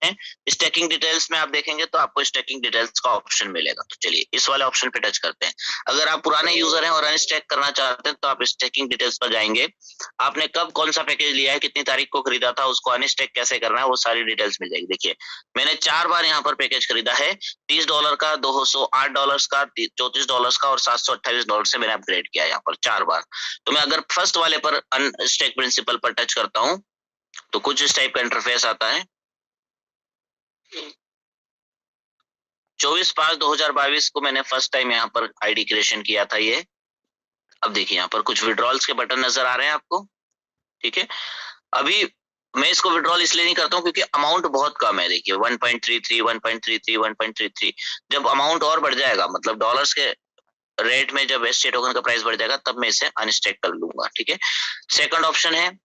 हैं। Stacking details में आप देखेंगे तो आपको स्टैकिंग डिटेल्स का ऑप्शन मिलेगा। तो चलिए इस वाले ऑप्शन पे टच करते हैं। अगर आप पुराने यूजर हैं और अनस्टैक करना चाहते हैं तो आप स्टैकिंग डिटेल्स पर जाएंगे। आपने कब कौन सा पैकेज लिया है, कितनी तारीख को खरीदा था, उसको अनस्टैक कैसे करना है, वो सारी डिटेल्स मिल जाएगी। देखिए मैंने 4 बार यहाँ पर पैकेज खरीदा है, $30 का, $208 का, $34 का और $728 से मैंने अपग्रेड किया है यहाँ पर 4 बार। तो मैं अगर फर्स्ट वाले पर अनस्टैक प्रिंसिपल पर टच करता हूँ तो कुछ इस टाइप का इंटरफेस आता है। 24/5/2022 को मैंने फर्स्ट टाइम यहाँ पर आईडी क्रिएशन किया था ये। अब देखिए यहाँ पर कुछ विड्रॉल्स के बटन नजर आ रहे हैं आपको, ठीक है। अभी मैं इसको विड्रॉल इसलिए नहीं करता हूँ क्योंकि अमाउंट बहुत कम है। देखिए 1.33, 1.33, 1.33। जब अमाउंट और बढ़ जाएगा, मतलब डॉलर्स के रेट में जब एसटी टोकन का प्राइस बढ़ जाएगा, तब मैं इसे अनस्टैक कर लूंगा, ठीक है। सेकंड ऑप्शन है,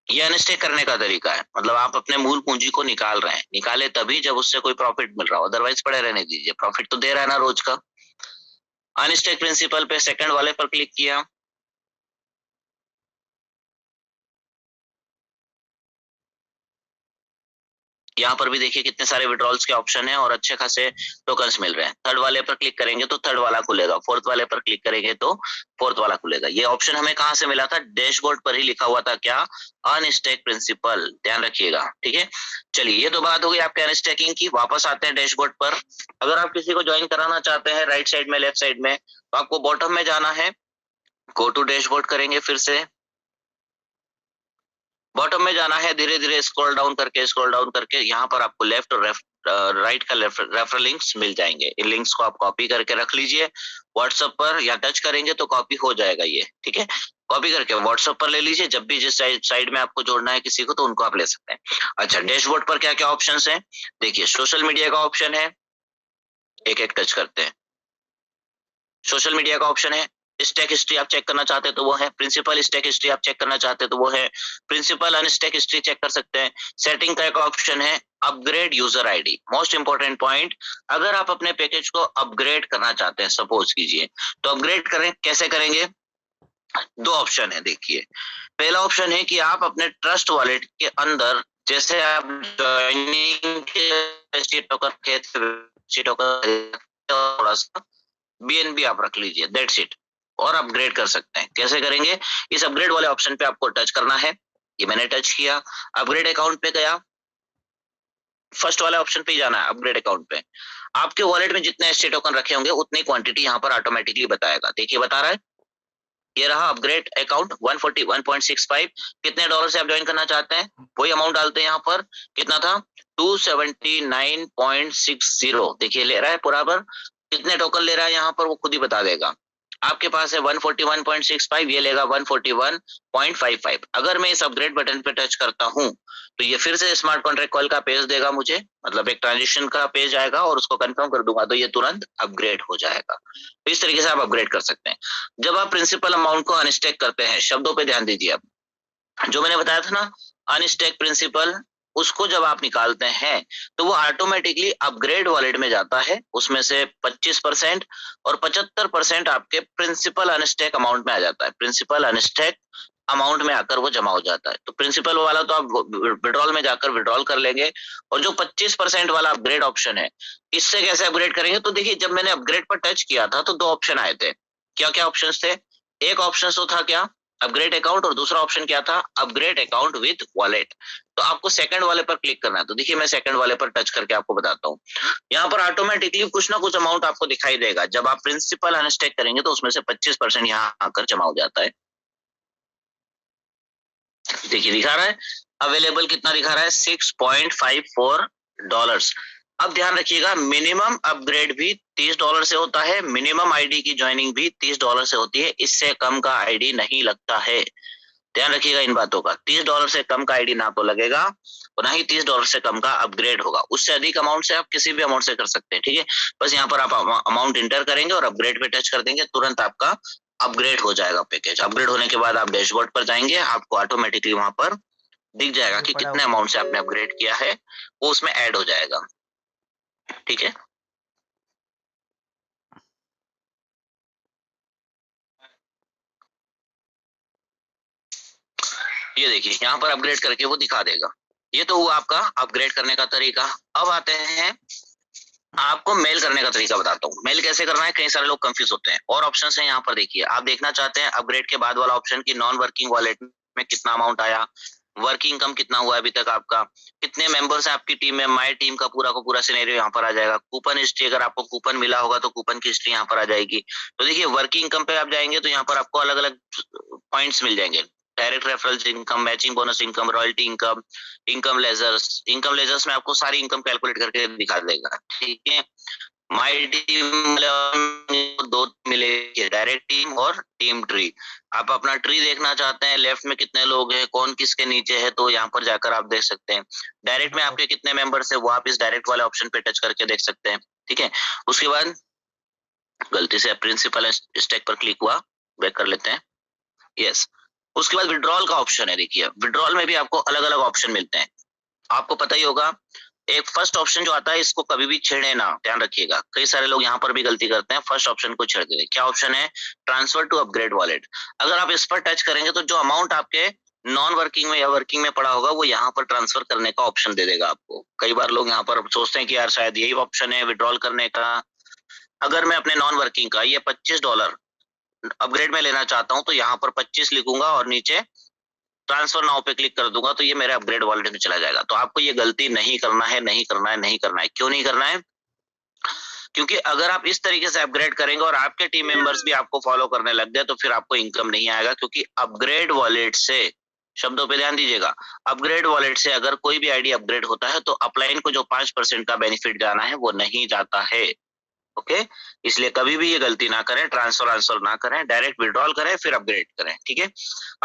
ये अनस्टैक करने का तरीका है, मतलब आप अपने मूल पूंजी को निकाल रहे हैं, निकाले तभी जब उससे कोई प्रॉफिट मिल रहा हो, अदरवाइज पड़े रहने दीजिए, प्रॉफिट तो दे रहा है ना रोज का। अनस्टैक प्रिंसिपल पे सेकंड वाले पर क्लिक किया। यहाँ पर भी देखिए कितने सारे विड्रॉल्स के ऑप्शन हैं और अच्छे खासे टोकन्स मिल रहे हैं। थर्ड वाले पर क्लिक करेंगे तो थर्ड वाला खुलेगा, फोर्थ वाले पर क्लिक करेंगे तो फोर्थ वाला खुलेगा। ये ऑप्शन हमें कहाँ से मिला था? डैशबोर्ड पर ही लिखा हुआ था, क्या? अनस्टैक प्रिंसिपल, ध्यान रखिएगा, ठीक है। चलिए ये तो बात हो गई आपके अनस्टैकिंग की। वापस आते हैं डैशबोर्ड पर। अगर आप किसी को ज्वाइन कराना चाहते हैं राइट साइड में, लेफ्ट साइड में, तो आपको बॉटम में जाना है, गो टू डैशबोर्ड करेंगे, फिर से बॉटम में जाना है, धीरे धीरे स्क्रॉल डाउन करके यहाँ पर आपको लेफ्ट और राइट का रेफर लिंक्स मिल जाएंगे। इन लिंक्स को आप कॉपी करके रख लीजिए व्हाट्सएप पर, या टच करेंगे तो कॉपी हो जाएगा ये, ठीक है। कॉपी करके व्हाट्सएप पर ले लीजिए, जब भी जिस साइड में आपको जोड़ना है किसी को तो उनको आप ले सकते हैं। अच्छा, डैशबोर्ड पर क्या क्या ऑप्शंस हैं? देखिए सोशल मीडिया का ऑप्शन है, एक एक टच करते हैं। सोशल मीडिया का ऑप्शन है, स्टैक हिस्ट्री आप चेक करना चाहते हैं तो वो है, प्रिंसिपल स्टैक हिस्ट्री आप चेक करना चाहते हैं तो वो है, प्रिंसिपल अनस्टैक हिस्ट्री चेक कर सकते हैं। सेटिंग का एक ऑप्शन है, upgrade user ID, most important point. अगर आप अपने पैकेज को अपग्रेड करना चाहते हैं, सपोज कीजिए, तो अपग्रेड करें, कैसे करेंगे? दो ऑप्शन है, देखिए। पहला ऑप्शन है कि आप अपने ट्रस्ट वॉलेट के अंदर, जैसे आप ज्वाइनिंग के टोकन थोड़ा सा बीएनबी आप रख लीजिए, दैट्स इट, और अपग्रेड कर सकते हैं। कैसे करेंगे? इस अपग्रेड वाले ऑप्शन पे आपको टच करना है, ये मैंने टच किया, अपग्रेड अकाउंट पे गया, फर्स्ट वाले ऑप्शन पे ही जाना है, अपग्रेड अकाउंट पे। आपके वॉलेट में जितने एसटी टोकन रखे होंगे उतनी क्वांटिटी यहाँ पर ऑटोमेटिकली बताएगा। देखिए बता रहा है, ये रहा अपग्रेड अकाउंट 141.65। कितने डॉलर से आप ज्वाइन करना चाहते हैं वही अमाउंट डालते हैं यहाँ पर। कितना था? 279.60। देखिए ले रहा है बराबर, कितने टोकन ले रहा है यहाँ पर वो खुद ही बता देगा। आपके पास है 141.65, ये लेगा 141.55। अगर मैं इस अपग्रेड बटन पे टच करता हूँ तो ये फिर से स्मार्ट कॉन्ट्रैक्ट कॉल का पेज देगा मुझे, मतलब एक ट्रांजेक्शन का पेज आएगा, और उसको कंफर्म कर दूंगा तो ये तुरंत अपग्रेड हो जाएगा। तो इस तरीके से आप अपग्रेड कर सकते हैं। जब आप प्रिंसिपल अमाउंट को अनस्टैक करते हैं, शब्दों पे ध्यान दीजिए। अब जो मैंने बताया था ना, अनस्टैक प्रिंसिपल, उसको जब आप निकालते हैं तो वो ऑटोमेटिकली अपग्रेड वॉलेट में जाता है, उसमें से 25% और 75% आपके प्रिंसिपल अनस्टैक अमाउंट में आ जाता है। प्रिंसिपल अनस्टैक अमाउंट में आकर वो जमा हो जाता है। तो प्रिंसिपल वाला तो आप विड्रॉल में जाकर विड्रॉल कर लेंगे, और जो 25% वाला अपग्रेड ऑप्शन है, इससे कैसे अपग्रेड करेंगे? तो देखिए जब मैंने अपग्रेड पर टच किया था तो दो ऑप्शन आए थे। क्या क्या ऑप्शन थे? एक ऑप्शन तो था क्या? अपग्रेड अकाउंट, और दूसरा ऑप्शन क्या था? Upgrade account with wallet. तो आपको सेकंड वाले पर क्लिक करना है। तो देखिए मैं सेकंड वाले पर टच करके आपको बताता हूँ। यहाँ पर ऑटोमेटिकली कुछ ना कुछ अमाउंट आपको दिखाई देगा। जब आप प्रिंसिपल अनस्टैक करेंगे तो उसमें से 25% यहाँ आकर जमा हो जाता है। देखिए दिखा रहा है अवेलेबल, कितना दिखा रहा है? $6.54। अब ध्यान रखिएगा, मिनिमम अपग्रेड भी $30 से होता है, मिनिमम आईडी की ज्वाइनिंग भी $30 से होती है, इससे कम का आईडी नहीं लगता है। ध्यान रखिएगा इन बातों का, $30 से कम का आईडी ना तो लगेगा और ना ही $30 से कम का अपग्रेड होगा। उससे अधिक अमाउंट से आप किसी भी अमाउंट से कर सकते हैं, ठीक है। बस यहाँ पर आप अमाउंट इंटर करेंगे और अपग्रेड पे टच कर देंगे, तुरंत आपका अपग्रेड हो जाएगा पैकेज। अपग्रेड होने के बाद आप डैशबोर्ड पर जाएंगे, आपको ऑटोमेटिकली वहां पर दिख जाएगा कि कितने अमाउंट से आपने अपग्रेड किया है, वो उसमें ऐड हो जाएगा, ठीक है। ये देखिए यहाँ पर अपग्रेड करके वो दिखा देगा। ये तो हुआ आपका अपग्रेड करने का तरीका। अब आते हैं आपको मेल करने का तरीका बताता हूँ। मेल कैसे करना है, कई सारे लोग कंफ्यूज होते हैं। और ऑप्शंस हैं यहाँ पर, देखिए आप देखना चाहते हैं अपग्रेड के बाद वाला ऑप्शन की नॉन वर्किंग वॉलेट में कितना अमाउंट आया, वर्किंग इनकम कितना हुआ अभी तक आपका, कितने मेंबर्स हैं आपकी टीम में, माई टीम का पूरा सिनेरियो यहाँ पर आ जाएगा। कूपन हिस्ट्री, अगर आपको कूपन मिला होगा तो कूपन की हिस्ट्री यहाँ पर आ जाएगी। तो देखिए वर्किंग इनकम पे आप जाएंगे तो यहाँ पर आपको अलग अलग पॉइंट्स मिल जाएंगे। Direct referrals income, matching bonus income, royalty income, income ledgers में आपको सारी इनकम कैलकुलेट करके दिखा देगा। ठीक है, माई टीम दो मिलेगी, डायरेक्ट टीम और टीम ट्री। आप अपना ट्री देखना चाहते हैं, लेफ्ट में कितने लोग हैं, कौन किसके नीचे है, तो यहाँ पर जाकर आप देख सकते हैं। डायरेक्ट में आपके कितने मेंबर्स है वो आप इस डायरेक्ट वाले ऑप्शन पे टच करके देख सकते हैं। ठीक है, उसके बाद गलती से प्रिंसिपल स्टैक पर क्लिक हुआ, बैक कर लेते हैं। यस, उसके बाद विड्रॉल का ऑप्शन है। देखिए विड्रॉल में भी आपको अलग अलग ऑप्शन मिलते हैं। आपको पता ही होगा, एक फर्स्ट ऑप्शन जो आता है इसको कभी भी छेड़े ना, ध्यान रखिएगा। कई सारे लोग यहाँ पर भी गलती करते हैं, फर्स्ट ऑप्शन को छेड़ देते हैं। क्या ऑप्शन है, ट्रांसफर टू अपग्रेड वॉलेट। अगर आप इस पर टच करेंगे तो जो अमाउंट आपके नॉन वर्किंग में या वर्किंग में पड़ा होगा वो यहाँ पर ट्रांसफर करने का ऑप्शन दे देगा आपको। कई बार लोग यहाँ पर सोचते हैं कि यार शायद यही ऑप्शन है विड्रॉल करने का। अगर मैं अपने नॉन वर्किंग का ये $25 अपग्रेड में लेना चाहता हूँ तो यहाँ पर 25 लिखूंगा और नीचे ट्रांसफर नाउ पे क्लिक कर दूंगा तो ये मेरे अपग्रेड वॉलेट में चला जाएगा। तो आपको ये गलती नहीं करना है, नहीं करना है, नहीं करना है। क्यों नहीं करना है, क्योंकि अगर आप इस तरीके से अपग्रेड करेंगे और आपके टीम मेंबर्स भी आपको फॉलो करने लग गए तो फिर आपको इनकम नहीं आएगा। क्योंकि अपग्रेड वॉलेट से, शब्दों पे ध्यान दीजिएगा, अपग्रेड वॉलेट से अगर कोई भी आईडी अपग्रेड होता है तो अपलाइन को जो 5% का बेनिफिट जाना है वो नहीं जाता है। ओके, इसलिए कभी भी ये गलती ना करें, ट्रांसफर आंसर ना करें, डायरेक्ट विड्रॉल करें फिर अपग्रेड करें। ठीक है,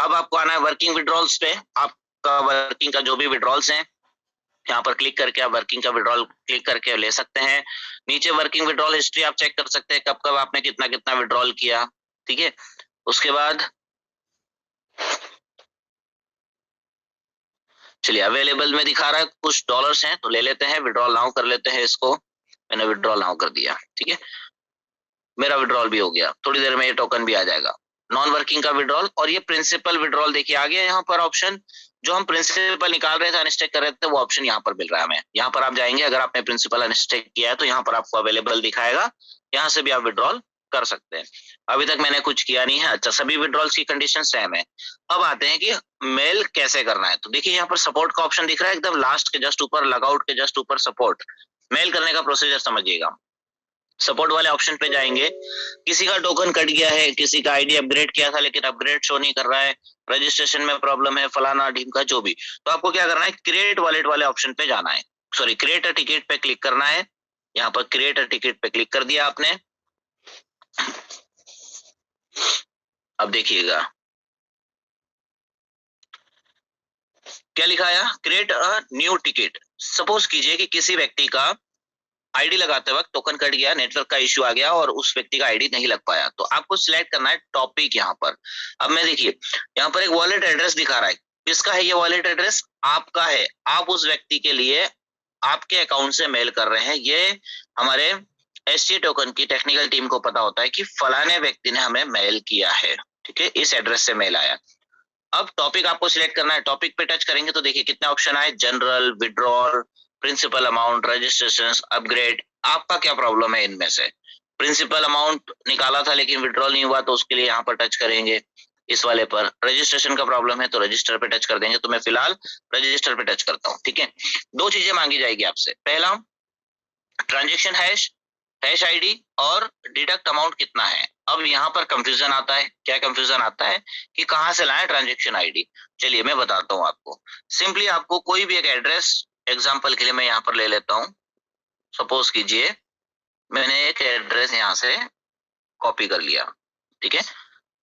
अब आपको आना है वर्किंग विड्रॉल्स पे। आपका वर्किंग का जो भी विड्रॉल्स हैं यहाँ पर क्लिक करके आप वर्किंग का विड्रॉल क्लिक करके ले सकते हैं। नीचे वर्किंग विड्रॉल हिस्ट्री आप चेक कर सकते हैं, कब कब आपने कितना कितना विड्रॉल किया। ठीक है, उसके बाद चलिए अवेलेबल में दिखा रहा है कुछ डॉलर्स हैं तो ले लेते हैं, विड्रॉल नाउ कर लेते हैं इसको। मैंने विड्रॉल नाउ कर दिया। ठीक है, मेरा विड्रॉल भी हो गया, थोड़ी देर में ये टोकन भी आ जाएगा। नॉन वर्किंग का विड्रॉल और ये प्रिंसिपल विड्रॉल देखिए आ गया यहाँ पर ऑप्शन। जो हम प्रिंसिपल निकाल रहे थे, अनस्टेक कर रहे थे, वो ऑप्शन यहाँ पर मिल रहा है हमें। यहाँ पर आप जाएंगे, अगर आपने प्रिंसिपल अनस्टेक किया है तो यहाँ पर आपको अवेलेबल दिखाएगा, यहाँ से भी आप विड्रॉल कर सकते हैं। अभी तक मैंने कुछ किया नहीं है। अच्छा, सभी विड्रॉल्स की कंडीशन सेम है। अब आते हैं कि मेल कैसे करना है। तो देखिए यहाँ पर सपोर्ट का ऑप्शन दिख रहा है एकदम लास्ट के जस्ट ऊपर, लगआउट के जस्ट ऊपर सपोर्ट। मेल करने का प्रोसीजर समझिएगा। सपोर्ट वाले ऑप्शन पे जाएंगे, किसी का टोकन कट गया है, किसी का आईडी अपग्रेड किया था लेकिन अपग्रेड शो नहीं कर रहा है, रजिस्ट्रेशन में प्रॉब्लम है, फलाना ढीम का जो भी, तो आपको क्या करना है, क्रिएट वॉलेट वाले ऑप्शन पे जाना है। सॉरी, क्रिएट अ टिकट पे क्लिक करना है। यहाँ पर क्रिएट अ टिकट पे क्लिक कर दिया आपने। अब देखिएगा क्या लिखा है, create a new ticket. Suppose कीजिए कि किसी व्यक्ति का आईडी लगाते वक्त टोकन कट गया, नेटवर्क का इश्यू आ गया और उस व्यक्ति का आईडी नहीं लग पाया, तो आपको सिलेक्ट करना है टॉपिक यहाँ पर। अब मैं देखिए यहाँ पर एक वॉलेट एड्रेस दिखा रहा है, किसका है ये वॉलेट एड्रेस, आपका है। आप उस व्यक्ति के लिए आपके अकाउंट से मेल कर रहे हैं। ये हमारे एसटी टोकन की टेक्निकल टीम को पता होता है कि फलाने व्यक्ति ने हमें मेल किया है। ठीक है, इस एड्रेस से मेल आया। अब टॉपिक आपको सिलेक्ट करना है। टॉपिक पे टच करेंगे तो देखिए कितने ऑप्शन आए, general, withdrawal, principal amount, registration, upgrade. आपका क्या प्रॉब्लम है इनमें से? प्रिंसिपल अमाउंट निकाला था लेकिन विड्रॉल नहीं हुआ तो उसके लिए यहाँ पर टच करेंगे इस वाले पर। रजिस्ट्रेशन का प्रॉब्लम है तो रजिस्टर पे टच कर देंगे। तो मैं फिलहाल रजिस्टर पे टच करता हूँ। ठीक है, दो चीजें मांगी जाएगी आपसे, पहला ट्रांजेक्शन हैश, हैश आईडी और डिडक्ट अमाउंट कितना है। अब यहाँ पर कंफ्यूजन आता है। क्या कंफ्यूजन आता है कि कहाँ से लाएं ट्रांजेक्शन आईडी? चलिए मैं बताता हूँ आपको। सिंपली आपको कोई भी एक एड्रेस, एग्जांपल के लिए मैं यहाँ पर ले लेता हूँ। सपोज कीजिए मैंने एक एड्रेस यहाँ से कॉपी कर लिया। ठीक है,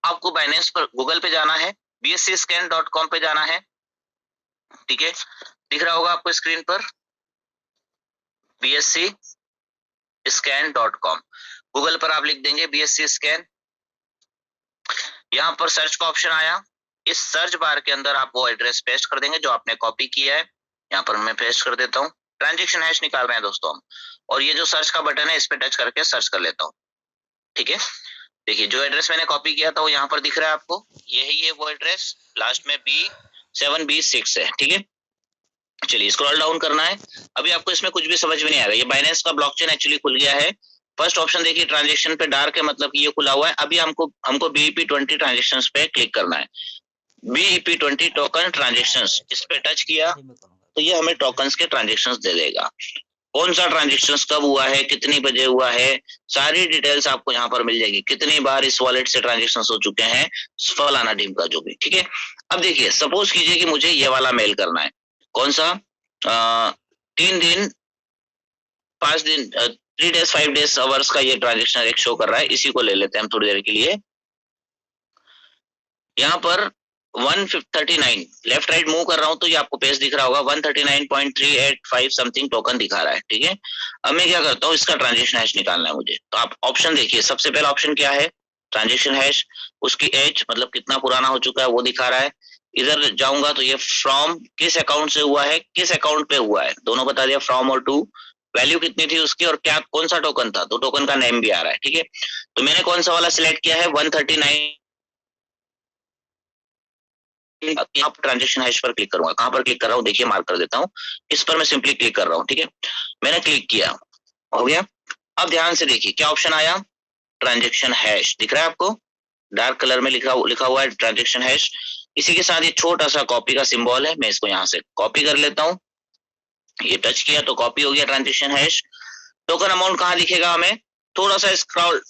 आपको बाइनेंस पर, गूगल पे जाना है, bscscan.com पे जाना है। ठीक है, दिख रहा होगा आपको स्क्रीन पर bscscan.com। गूगल पर आप लिख देंगे BSC स्कैन। यहाँ पर सर्च का ऑप्शन आया, इस सर्च बार के अंदर आप वो एड्रेस पेस्ट कर देंगे जो आपने कॉपी किया है। यहाँ पर मैं पेस्ट कर देता हूँ। ट्रांजेक्शन हैश निकाल रहे हैं दोस्तों हम, और ये जो सर्च का बटन है इस पे टच करके सर्च कर लेता हूँ। ठीक है, देखिए जो एड्रेस मैंने कॉपी किया था वो यहाँ पर दिख रहा है आपको, यही है वो एड्रेस, लास्ट में B7B6 है। ठीक है, चलिए स्क्रॉल डाउन करना है। अभी आपको इसमें कुछ भी समझ में नहीं आएगा। ये बाइनेंस का ब्लॉकचेन एक्चुअली खुल गया है। फर्स्ट ऑप्शन देखिए ट्रांजेक्शन पे डार्क है, मतलब कि ये खुला हुआ है। अभी हमको BEP20 ट्रांजेक्शन पे क्लिक करना है। BEP20 टोकन ट्रांजेक्शन, इस पे टच किया तो ये हमें टोकन्स के ट्रांजेक्शन दे देगा। कौन सा ट्रांजेक्शन कब हुआ है, कितनी बजे हुआ है, सारी डिटेल्स आपको यहाँ पर मिल जाएगी। कितनी बार इस वॉलेट से ट्रांजेक्शन हो चुके हैं, फलाना टीम का जो भी, ठीक है। अब देखिए सपोज कीजिए कि मुझे ये वाला मेल करना है। कौन सा? 3 दिन 5 दिन 3 डेज 5 डेज आवर्स का ये ट्रांजेक्शन एक शो कर रहा है। इसी को ले लेते हैं हम थोड़ी देर के लिए। यहाँ पर 139 लेफ्ट राइट मूव कर रहा हूं तो ये आपको पेज दिख रहा होगा। 139.385 समथिंग टोकन दिखा रहा है, ठीक है। अब मैं क्या करता हूँ, इसका ट्रांजेक्शन हैश निकालना है मुझे। तो आप ऑप्शन देखिए, सबसे पहला ऑप्शन क्या है, ट्रांजेक्शन हैश। उसकी एज मतलब कितना पुराना हो चुका है वो दिखा रहा है। इधर जाऊंगा तो ये फ्रॉम किस अकाउंट से हुआ है, किस अकाउंट पे हुआ है, दोनों बता दिया, फ्रॉम और टू। वैल्यू कितनी थी उसकी और क्या कौन सा टोकन था, तो टोकन का नेम भी आ रहा है, ठीक है। तो मैंने कौन सा वाला सिलेक्ट किया है, 139। यहाँ पर ट्रांजेक्शन हैश पर क्लिक करूंगा। कहां पर क्लिक कर रहा हूँ देखिए, मार्क कर देता हूँ। इस पर मैं सिंपली क्लिक कर रहा हूँ, ठीक है। मैंने क्लिक किया, हो गया। अब ध्यान से देखिए क्या ऑप्शन आया, ट्रांजेक्शन हैश दिख रहा है आपको, डार्क कलर में लिखा हुआ है ट्रांजेक्शन हैश। इसी के साथ ये छोटा सा कॉपी का सिंबल है, मैं इसको यहाँ से कॉपी कर लेता हूँ। ये टच किया तो कॉपी हो गया ट्रांजेक्शन हैश। टोकन अमाउंट कहाँ दिखेगा हमें, थोड़ा सा स्क्रॉल,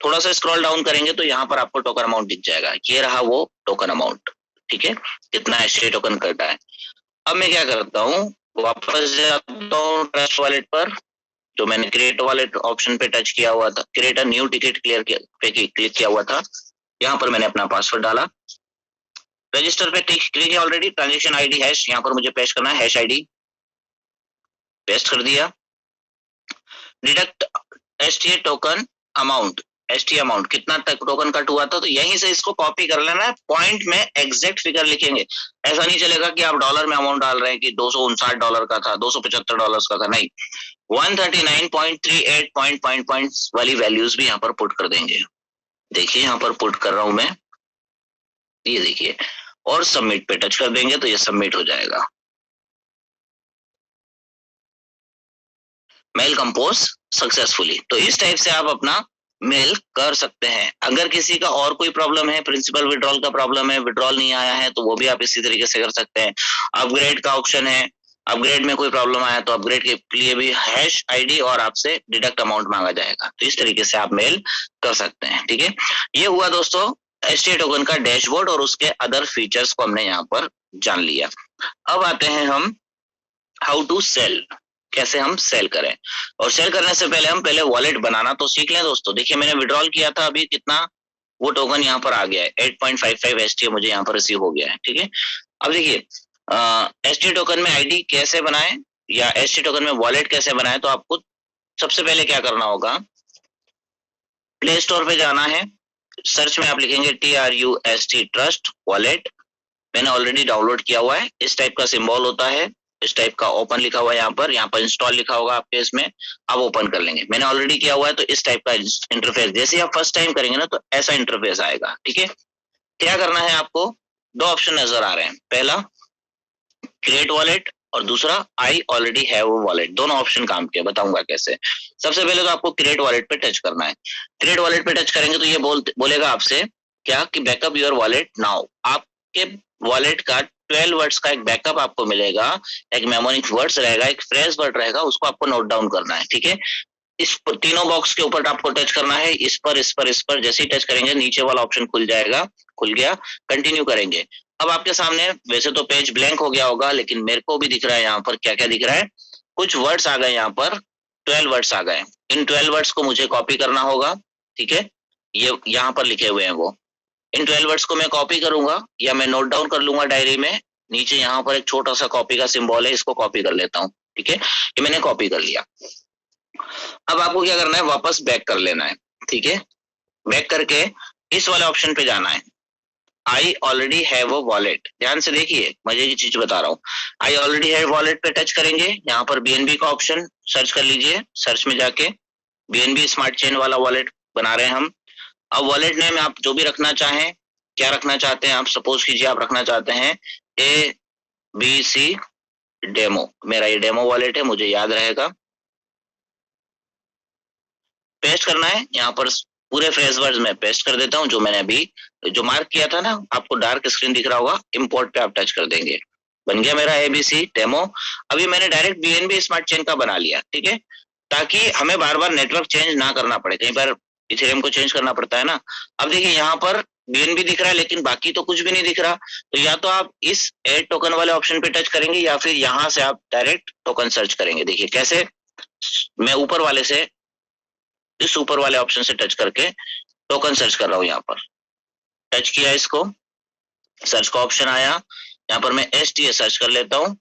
थोड़ा सा स्क्रॉल डाउन करेंगे तो यहाँ पर आपको टोकन अमाउंट दिख जाएगा। ये रहा वो टोकन अमाउंट, ठीक है, कितना एचटी टोकन करता है। अब मैं क्या करता हूँ, वापस जाता हूँ ट्रस्ट वॉलेट पर, जो मैंने क्रिएट वॉलेट ऑप्शन पे टच किया हुआ था, क्रिएट अ न्यू टिकट पे क्लिक किया हुआ था। यहाँ पर मैंने अपना पासवर्ड डाला, रजिस्टर पे क्लिक किया ऑलरेडी। ट्रांजेक्शन आईडी हैश यहाँ पर मुझे पेस्ट करना है, हैश आईडी पेस्ट कर दिया। Deduct ST token amount, ST amount कितना तक टोकन कट हुआ था, तो यहीं से इसको कॉपी कर लेना है। पॉइंट में एग्जैक्ट फिगर लिखेंगे। ऐसा नहीं चलेगा कि आप डॉलर में अमाउंट डाल रहे हैं कि $259 का था, $275 का था, नहीं। 139.38 पॉइंट वाली वैल्यूज भी यहाँ पर पुट कर देंगे। देखिए यहाँ पर पुट कर रहा हूं मैं, ये देखिए, और सबमिट पे टच कर देंगे तो ये सबमिट हो जाएगा। Mail compose successfully. तो इस टाइप से आप अपना मेल कर सकते हैं। अगर किसी का और कोई प्रॉब्लम है, प्रिंसिपल विड्रॉल का प्रॉब्लम है, विड्रॉल नहीं आया है, तो वो भी आप इसी तरीके से कर सकते हैं। अपग्रेड का ऑप्शन है, अपग्रेड में कोई प्रॉब्लम आया तो अपग्रेड के लिए भी हैश आईडी और आपसे डिडक्ट अमाउंट मांगा जाएगा। तो इस तरीके से आप मेल कर सकते हैं, ठीक है। ये हुआ दोस्तों एसटी टोकन का डैशबोर्ड, और उसके अदर फीचर्स को हमने यहाँ पर जान लिया। अब आते हैं हम हाउ टू सेल, कैसे हम सेल करें। और सेल करने से पहले हम पहले वॉलेट बनाना तो सीख लें दोस्तों। देखिए मैंने विड्रॉल किया था, अभी कितना वो टोकन यहाँ पर आ गया है, 8.55 एसटी मुझे यहाँ पर रिसीव हो गया है, ठीक है। अब देखिए एसटी टोकन में आईडी कैसे बनाएं या एसटी टोकन में वॉलेट कैसे बनाएं, तो आपको सबसे पहले क्या करना होगा, प्ले स्टोर पे जाना है। सर्च में आप लिखेंगे TRUST ट्रस्ट वॉलेट। मैंने ऑलरेडी डाउनलोड किया हुआ है। इस टाइप का सिंबल होता है, इस टाइप का ओपन लिखा हुआ है, यहाँ पर इंस्टॉल लिखा होगा आपके, इसमें आप ओपन कर लेंगे। मैंने ऑलरेडी किया हुआ है तो इस टाइप का इंटरफेस, जैसे आप फर्स्ट टाइम करेंगे ना तो ऐसा इंटरफेस आएगा, ठीक है। क्या करना है आपको, दो ऑप्शन नजर आ रहे हैं, पहला क्रिएट वॉलेट और दूसरा आई ऑलरेडी हैव वॉलेट। दोनों ऑप्शन काम किया, बताऊंगा कैसे। सबसे पहले तो आपको क्रिएट वॉलेट पे टच करना है। क्रिएट वॉलेट पे टच करेंगे तो ये बोलेगा आपसे क्या कि बैकअप योर वॉलेट नाउ। आपके वॉलेट का 12 वर्ड्स का एक बैकअप आपको मिलेगा, एक मेमोनिक वर्ड्स रहेगा, एक फ्रेज वर्ड रहेगा, उसको आपको नोट डाउन करना है, ठीक है। इस तीनों बॉक्स के ऊपर आपको टच करना है, इस पर जैसे ही टच करेंगे नीचे वाला ऑप्शन खुल जाएगा, खुल गया, कंटिन्यू करेंगे। अब आपके सामने वैसे तो पेज ब्लैंक हो गया होगा, लेकिन मेरे को भी दिख रहा है यहाँ पर क्या क्या दिख रहा है, कुछ वर्ड्स आ गए, यहाँ पर 12 वर्ड्स आ गए। इन 12 वर्ड्स को मुझे कॉपी करना होगा, ठीक है। ये यहाँ पर लिखे हुए हैं वो, इन 12 वर्ड्स को मैं कॉपी करूंगा या मैं नोट डाउन कर लूंगा डायरी में। नीचे यहाँ पर एक छोटा सा कॉपी का सिंबल है, इसको कॉपी कर लेता हूँ, ठीक है। ये मैंने कॉपी कर लिया। अब आपको क्या करना है, वापस बैक कर लेना है, ठीक है। बैक करके इस वाले ऑप्शन पे जाना है, I already have a wallet. ध्यान से देखिए, मजे की चीज बता रहा हूँ। आई ऑलरेडी हैव वॉलेट पे टच करेंगे, यहाँ पर BNB का ऑप्शन सर्च कर लीजिए। सर्च में जाके BNB स्मार्ट चेन वाला वॉलेट बना रहे हैं हम। अब वॉलेट नेम आप जो भी रखना चाहें, क्या रखना चाहते हैं आप, सपोज कीजिए आप रखना चाहते हैं BC डेमो, मेरा ये डेमो वॉलेट है, मुझे याद रहेगा। पेस्ट करना है यहाँ पर, पूरे फ्रेश वर्ड्स में पेस्ट कर देता हूँ जो मैंने अभी जो मार्क किया था ना, आपको डार्क स्क्रीन दिख रहा होगा, इंपोर्ट पे आप टच कर देंगे, बन गया मेरा ABC डेमो। अभी मैंने डायरेक्ट BNB स्मार्ट चेन का बना लिया, ठीक है, ताकि हमें बार बार नेटवर्क चेंज ना करना पड़े, कई बार इथेरियम को चेंज करना पड़ता है ना। अब देखिए यहाँ पर BNB दिख रहा है लेकिन बाकी तो कुछ भी नहीं दिख रहा, तो या तो आप इस एड टोकन वाले ऑप्शन पे टच करेंगे या फिर यहाँ से आप डायरेक्ट टोकन सर्च करेंगे। देखिए कैसे, मैं ऊपर वाले से, इस ऊपर वाले ऑप्शन से टच करके टोकन सर्च कर रहा हूँ। यहाँ पर टच किया, इसको सर्च का ऑप्शन आया, यहाँ पर मैं STA सर्च कर लेता हूँ।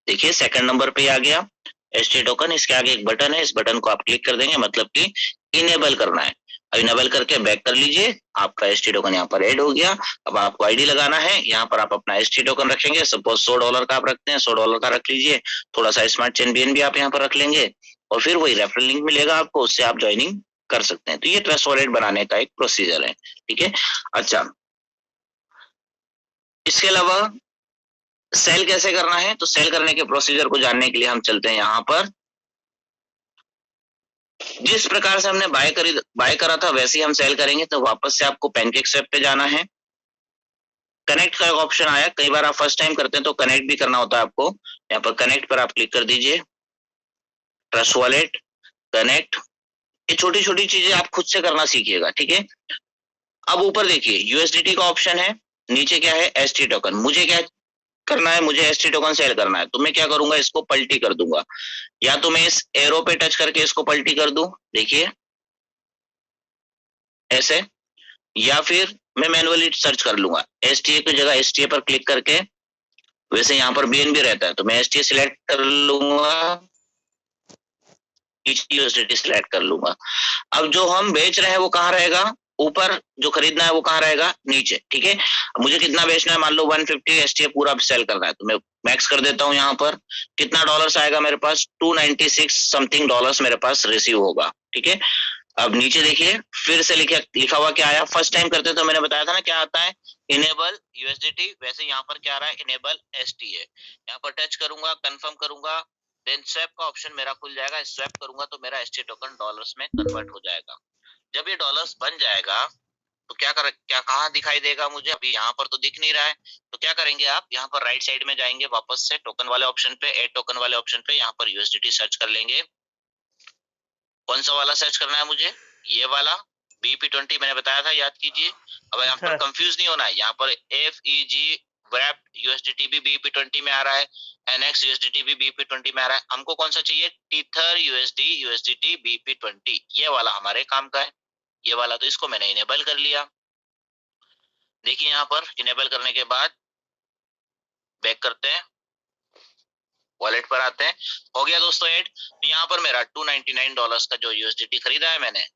देखिए सेकंड नंबर पे आ गया STA टोकन, इसके आगे एक बटन है, इस बटन को आप क्लिक कर देंगे, मतलब कि इनेबल करना है। अब इनेबल करके बैक कर लीजिए, आपका STA टोकन यहाँ पर ऐड हो गया। अब आपको आईडी लगाना है, यहाँ पर आप अपना STA टोकन रखेंगे, सपोज $100 का आप रखते हैं, $100 का रख लीजिए, थोड़ा सा स्मार्ट चेन BNB आप यहाँ पर रख लेंगे, और फिर वही रेफरल लिंक मिलेगा आपको, उससे आप ज्वाइनिंग कर सकते हैं। तो ये ट्रस्ट वॉलेट बनाने का एक प्रोसीजर है, ठीक है। अच्छा, इसके अलावा सेल कैसे करना है, तो सेल करने के प्रोसीजर को जानने के लिए हम चलते हैं यहाँ पर। जिस प्रकार से हमने बाय करा था वैसे ही हम सेल करेंगे, तो वापस से आपको पैनकेकस्वैप पे जाना है। कनेक्ट का एक ऑप्शन आया, कई बार आप फर्स्ट टाइम करते हैं तो कनेक्ट भी करना होता है आपको, यहाँ पर कनेक्ट पर आप क्लिक कर दीजिए, ट्रस्ट वॉलेट कनेक्ट। ये छोटी छोटी चीजें आप खुद से करना सीखिएगा, ठीक है। अब ऊपर देखिए USDT का ऑप्शन है, नीचे क्या है ST टोकन। मुझे क्या करना है, मुझे ST टोकन सेल करना है, तो मैं क्या करूंगा, इसको पलटी कर दूंगा, या तो मैं इस एरो पे टच करके इसको पलटी कर दूं, देखिए ऐसे, या फिर मैं मैनुअली सर्च कर लूंगा, STA की जगह STA पर क्लिक करके, वैसे यहाँ पर BNB रहता है तो मैं STA सिलेक्ट कर लूंगा, USDT सिलेक्ट कर लूंगा। अब जो हम बेच रहे हैं वो कहाँ रहेगा, ऊपर, जो खरीदना है वो कहाँ रहेगा, नीचे, ठीक है। मुझे कितना बेचना है, मान लो 150 STA पूरा सेल करना है, तो मैं मैक्स कर देता हूँ। यहाँ पर कितना डॉलर्स आएगा मेरे पास, 296 समथिंग डॉलर्स मेरे पास रिसीव होगा, ठीक है। अब नीचे देखिए फिर से लिखा हुआ क्या आया, फर्स्ट टाइम करते तो मैंने बताया था ना क्या आता है, इनेबल USDT, वैसे यहाँ पर क्या आ रहा है, इनेबल STA। यहाँ पर टच करूंगा, कंफर्म करूंगा, देन स्वैप का ऑप्शन मेरा खुल जाएगा, स्वैप करूंगा तो मेरा STA टोकन डॉलर्स में कन्वर्ट हो जाएगा। जब ये डॉलर्स बन जाएगा तो क्या कहाँ दिखाई देगा मुझे, अभी यहाँ पर तो दिख नहीं रहा है, तो क्या करेंगे आप, यहाँ पर राइट साइड में जाएंगे, वापस से टोकन वाले ऑप्शन पे, एड टोकन वाले ऑप्शन पे, यहाँ पर USDT सर्च कर लेंगे। कौन सा वाला सर्च करना है मुझे, ये वाला BP20 मैंने बताया था, याद कीजिए। अब यहाँ पर कंफ्यूज नहीं होना है, यहाँ पर FEG wrapped USDT भी BP20 में आ रहा है, NX USDT भी BP20 में आ रहा है, हमको कौन सा चाहिए, Tether USDT BP20, ये वाला हमारे काम का है, ये वाला, तो इसको मैंने इनेबल कर लिया। देखिए यहाँ पर इनेबल करने के बाद बैक करते हैं, वॉलेट पर आते हैं, हो गया दोस्तों ऐड। यहाँ पर मेरा $299 का जो USDT खरीदा है मैंने,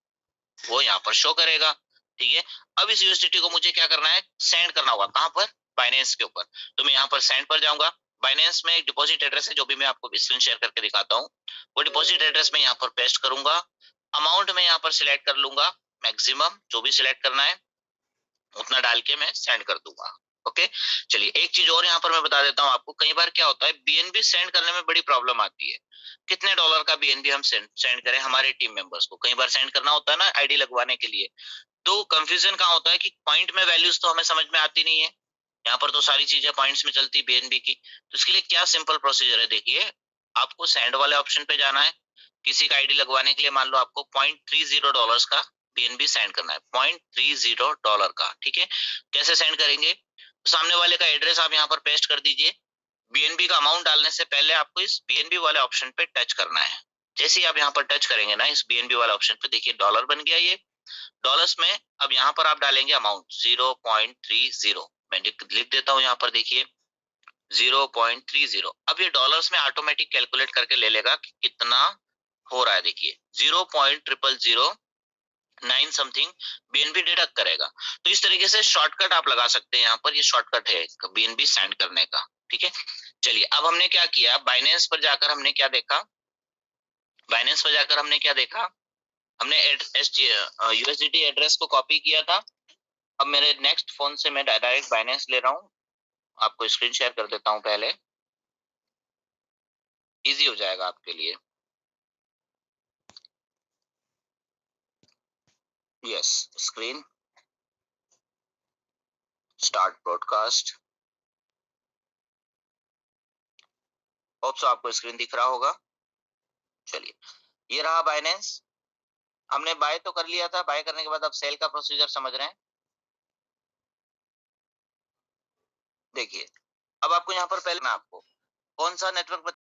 वो यहाँ पर शो करेगा, ठीक है। अब इस USDT को मुझे क्या करना है, सेंड करना होगा, कहाँ पर, बाइनेंस के ऊपर, तो मैं यहाँ पर सेंड पर जाऊंगा। बाइनेंस में एक डिपॉजिट एड्रेस है, जो भी मैं आपको स्क्रीन शेयर करके दिखाता हूँ, वो डिपॉजिट एड्रेस में यहाँ पर पेस्ट करूंगा, अमाउंट में यहाँ पर सिलेक्ट कर लूंगा, मैक्सिमम जो भी सिलेक्ट करना है उतना डाल के मैं सेंड कर दूंगा। ओके, चलिए एक चीज और यहाँ पर मैं बता देता हूँ आपको, कई बार क्या होता है BNB सेंड करने में बड़ी प्रॉब्लम आती है, कितने डॉलर का BNB हम सेंड करें हमारे टीम मेंबर्स को, कई बार सेंड करना होता है ना आईडी लगवाने के लिए, तो कंफ्यूजन कहाँ होता है कि पॉइंट में वैल्यूज तो हमें समझ में आती नहीं है, यहाँ पर तो सारी चीजें पॉइंट्स में चलती BNB की, तो इसके लिए क्या सिंपल प्रोसीजर है, देखिए आपको सेंड वाले ऑप्शन पे जाना है, किसी का आईडी लगवाने के लिए मान लो आपको $0.30 का BNB सेंड करना है, $0.30 का, ठीक है। कैसे सेंड करेंगे, सामने वाले का एड्रेस आप यहाँ पर पेस्ट कर दीजिए, BNB का अमाउंट डालने से पहले आपको इस BNB वाले ऑप्शन पे टच करना है, जैसे ही आप यहाँ पर टच करेंगे ना इस BNB वाले ऑप्शन पे, देखिए डॉलर बन गया ये डॉलर्स में। अब यहाँ पर आप डालेंगे अमाउंट 0.30, मैं लिख देता हूँ यहाँ पर, देखिए 0.30। अब ये डॉलर्स में ऑटोमेटिक कैलकुलेट करके ले लेगा कि कितना हो रहा है, देखिए 0.0009 समथिंग BNB डिडक्ट करेगा। तो इस तरीके से शॉर्टकट आप लगा सकते हैं, यहाँ पर ये शॉर्टकट है BNB सेंड करने का, ठीक है। चलिए अब हमने क्या किया, बाइनेंस पर जाकर हमने क्या देखा, हमने USDT एड्रेस को कॉपी किया था। अब मेरे नेक्स्ट फोन से मैं डायरेक्ट बाइनेंस ले रहा हूँ, आपको स्क्रीन शेयर कर देता हूं पहले, इजी हो जाएगा आपके लिए। Yes, screen start broadcast. Hope so आपको स्क्रीन दिख रहा होगा। चलिए, ये रहा बाइनेंस। हमने बाय तो कर लिया था, बाय करने के बाद अब सेल का प्रोसीजर समझ रहे हैं। देखिए, अब आपको यहाँ पर पहले मैं आपको कौन सा नेटवर्क